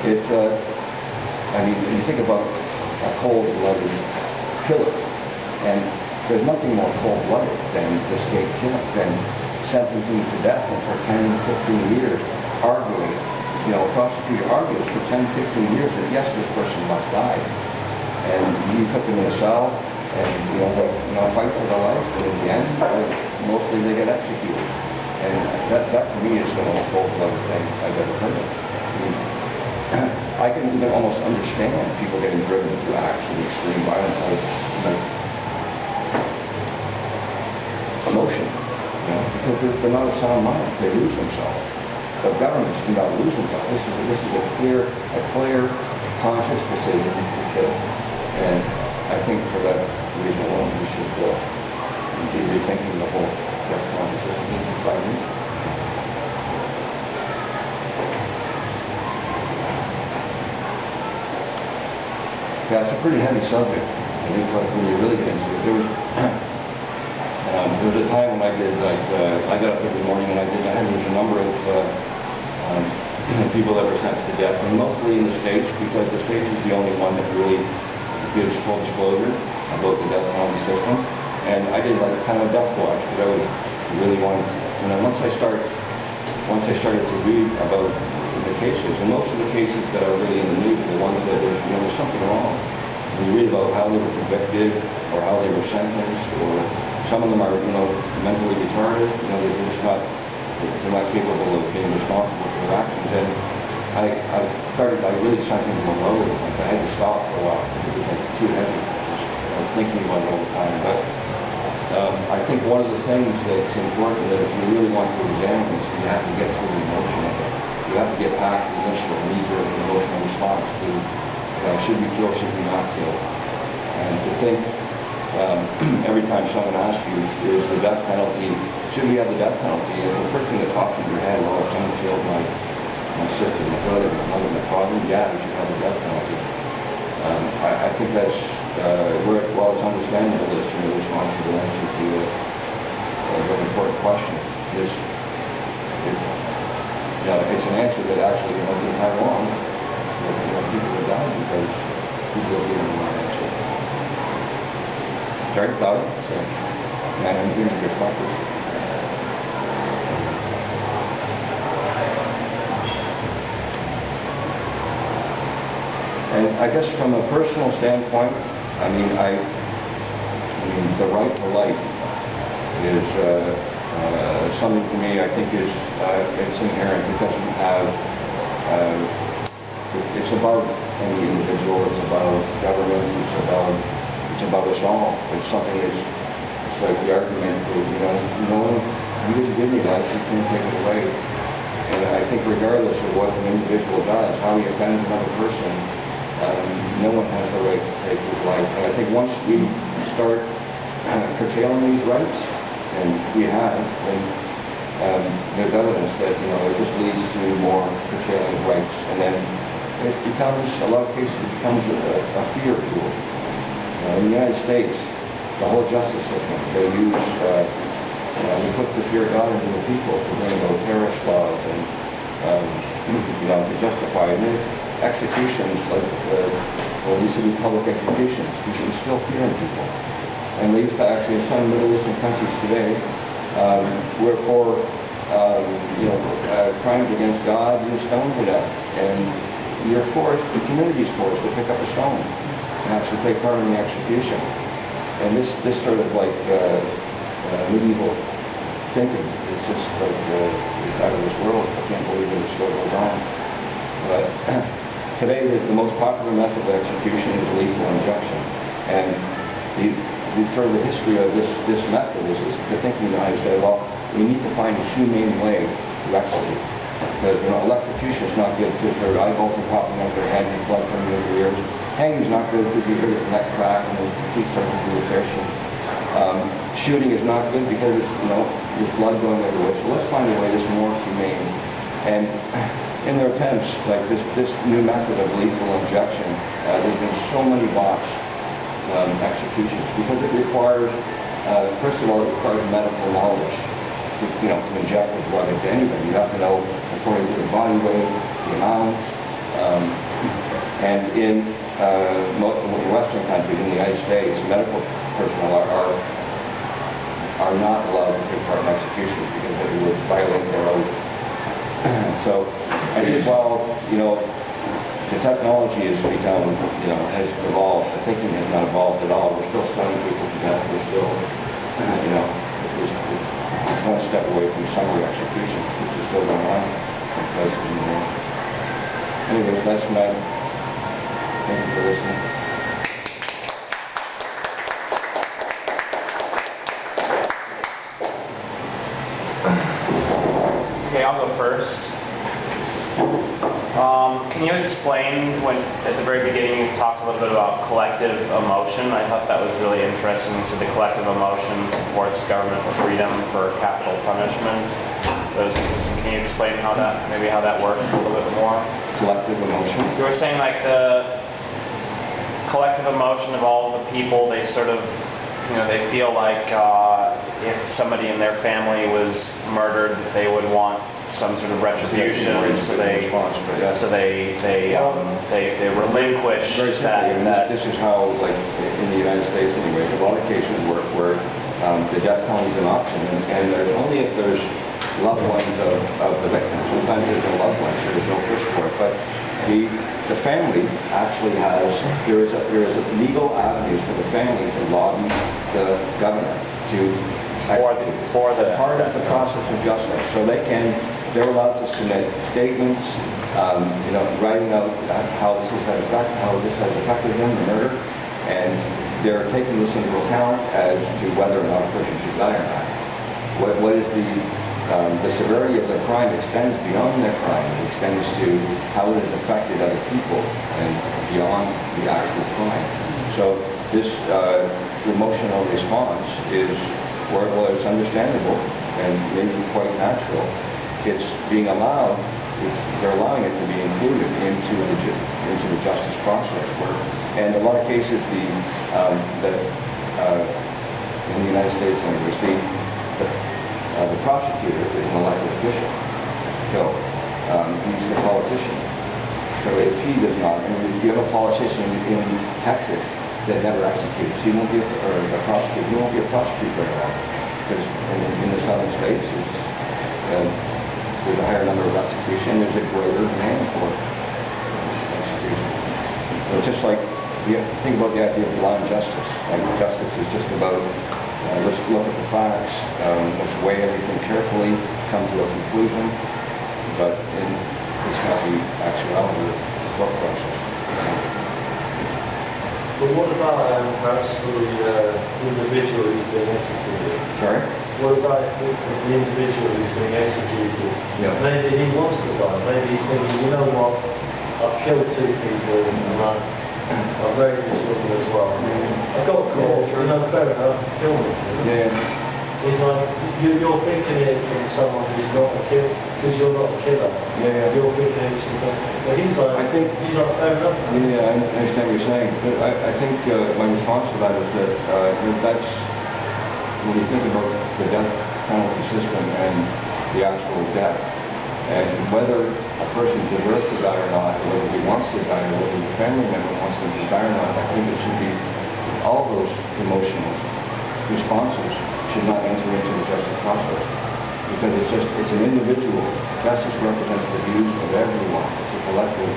I mean, you think about a cold-blooded killer, and there's nothing more cold-blooded than the state killing, than sentencing to death and for 10, 15 years arguing. You know, a prosecutor argues for 10, 15 years that yes, this person must die. And you put them in a cell and, fight for their life, and in the end, mostly they get executed. And that to me is the most cold-blooded thing I've ever heard of. I mean, I can even almost understand people getting driven to acts of extreme violence out of emotion, because they're not of sound mind. They lose themselves. But governments do not lose themselves. This is a clear, conscious decision to kill. And I think for that reason alone, we should be rethinking the whole death penalty system in 5 years. Yeah, it's a pretty heavy subject. I think when you really get into it, there was a time when I did, I got up every morning and there was a number of people that were sentenced to death, and mostly in the States, because the States is the only one that really gives full disclosure about the death penalty system. And I did like kind of a death watch, because I really wanted to, once I started to read about the cases, and most of the cases that are really in the news are the ones that there's something wrong. When you read about how they were convicted, or how they were sentenced, or some of them are, mentally retarded, they're not capable of being responsible for their actions. And I really sunk into a mode. Like I had to stop for a while because it was like too heavy. I was thinking about it all the time. But I think one of the things that's important that if you really want to examine this, you have to get through the emotion of it. You have to get past the initial knee-jerk emotional response to should we kill, should we not kill, and to think every time someone asks you, is the death penalty, should we have the death penalty? And the first thing that pops in your head, if someone killed my sister, my brother, my mother, my father, yeah, we should have the death penalty. I think that's, while it's understandable that the responsible answer to a very important question is, it's an answer that actually, in Taiwan, people have died because people have given the wrong answer. Very cloudy, so I'm here to reflect this. And I guess from a personal standpoint, I mean the right to life is something to me I think is it's inherent. It doesn't have it's above any individual. It's above government. It's above us all. It's something it's like the argument that you didn't give me life, you can't take it away. And I think regardless of what an individual does, how he offends another person, no one has the right to take his life. And I think once we start curtailing these rights, and we have, then there's evidence that it just leads to more curtailing of rights, and then it becomes, a lot of cases, it becomes a fear tool. In the United States, the whole justice system, they use, we put the fear of God into the people to bring about terrorist laws and, to justify it. And executions, these are public executions, people instill fear in people. And they used to actually, in some Middle Eastern countries today, where for, crimes against God, you're stoned to death. And you're forced, the community is forced to pick up a stone and actually take part in the execution. And this sort of like medieval thinking, it's just like, it's out of this world. I can't believe it still goes on. But today, the most popular method of execution is lethal injection. And the sort of the history of this method is the thinking behind it, well, we need to find a humane way to execute. Because electrocution is not good because their eyeballs are popping out their head and blood coming out their ears. Hanging is not good because you hear the neck crack and the feet start to do the fish. Shooting is not good because there's blood going everywhere. So let's find a way that's more humane. And in their attempts, like this new method of lethal injection, there's been so many botched executions because it requires, first of all, it requires medical knowledge to inject the drug into anybody. You have to know, according to the body weight, the amount, And in Western countries, in the United States, medical personnel are not allowed to take part in executions because it would violate their oath. So I think while, the technology has become, has evolved, the thinking has not evolved at all. We're still stoning people to death. We're still, it's one step away from summary executions, which is still going on in places in the world. Anyways, that's my, thank you for listening. Okay, I'll go first. Can you explain when, at the very beginning, you talked a little bit about collective emotion? I thought that was really interesting. So the collective emotion supports government freedom for capital punishment. That was interesting. Can you explain maybe how that works a little bit more? Collective emotion? You were saying like the collective emotion of all the people, they sort of, they feel like if somebody in their family was murdered, they would want some sort of retribution, so they relinquish that. This is how, like in the United States anyway, a lot of cases work where the death penalty is an option, and only if there's loved ones of the victims. Sometimes there's no loved ones, so there's no push for it. But the family actually has, there is a legal avenues for the family to lobby the governor to for the part of the process of justice. So they're allowed to submit statements, writing out how this has affected them, the murder, and they're taking this into account as to whether or not a person should die or not. What is the severity of the crime extends beyond their crime. It extends to how it has affected other people and beyond the actual crime. So this emotional response is, where it was understandable and maybe quite natural, it's being allowed, they're allowing it to be included into the justice process. And a lot of cases, in the United States, the prosecutor is an elected official. So he's a politician. So if he does not, and if you have a politician in Texas that never executes, he won't be a prosecutor. He won't be a prosecutor very long, because in the southern states, there's a higher number of executions. There's a greater demand for execution. So it's just like, think about the idea of blind justice. Like justice is just about let's look at the facts, let's weigh everything carefully, come to a conclusion, but it's not the actuality of the thought process. But what about perhaps for the individual who's being executed? Sorry? What about the individual who's being executed? Yeah. Maybe he wants to die. Maybe he's thinking, you know what, I've killed 2 people and I've raised this woman as well. I got caught, fair enough, kill me. Yeah. It's like, you're thinking it from someone who's not a killer, because you're not a killer. Yeah. You're thinking it's, but he's like, he's like, fair enough. Yeah, I understand what you're saying. But I think my response to that is that that's, when you think about the death penalty system and the actual death, and whether a person deserves to die or not, or whether he wants to die, or whether the family member wants them to die or not, I think it should be, all those emotional responses should not enter into the justice process, because it's an individual. Justice represents the views of everyone. It's a collective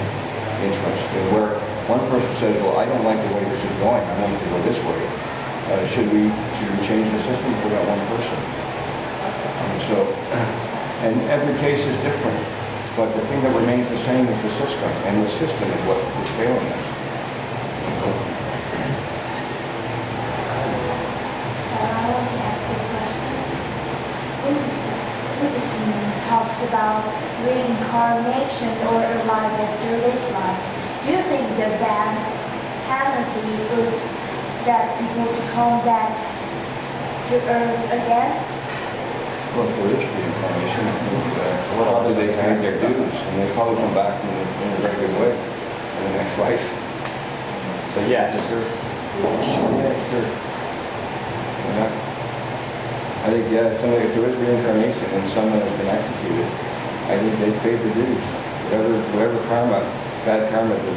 interest. And where one person says, well, I don't like the way this is going, I want it to go this way, should we change the system for that one person? And every case is different, but the thing that remains the same is the system, and the system is what is failing us. I want to ask you a question. Buddhism talks about reincarnation or a life after this life. Do you think the bad penalty would that people to come back to Earth again? Well, if there is reincarnation, probably they pay their dues, and they probably come back in a very good way in the next life. So yes. Sure. Sure. I think, if there is reincarnation and someone has been executed, I think they paid the dues. Whatever karma bad karma that they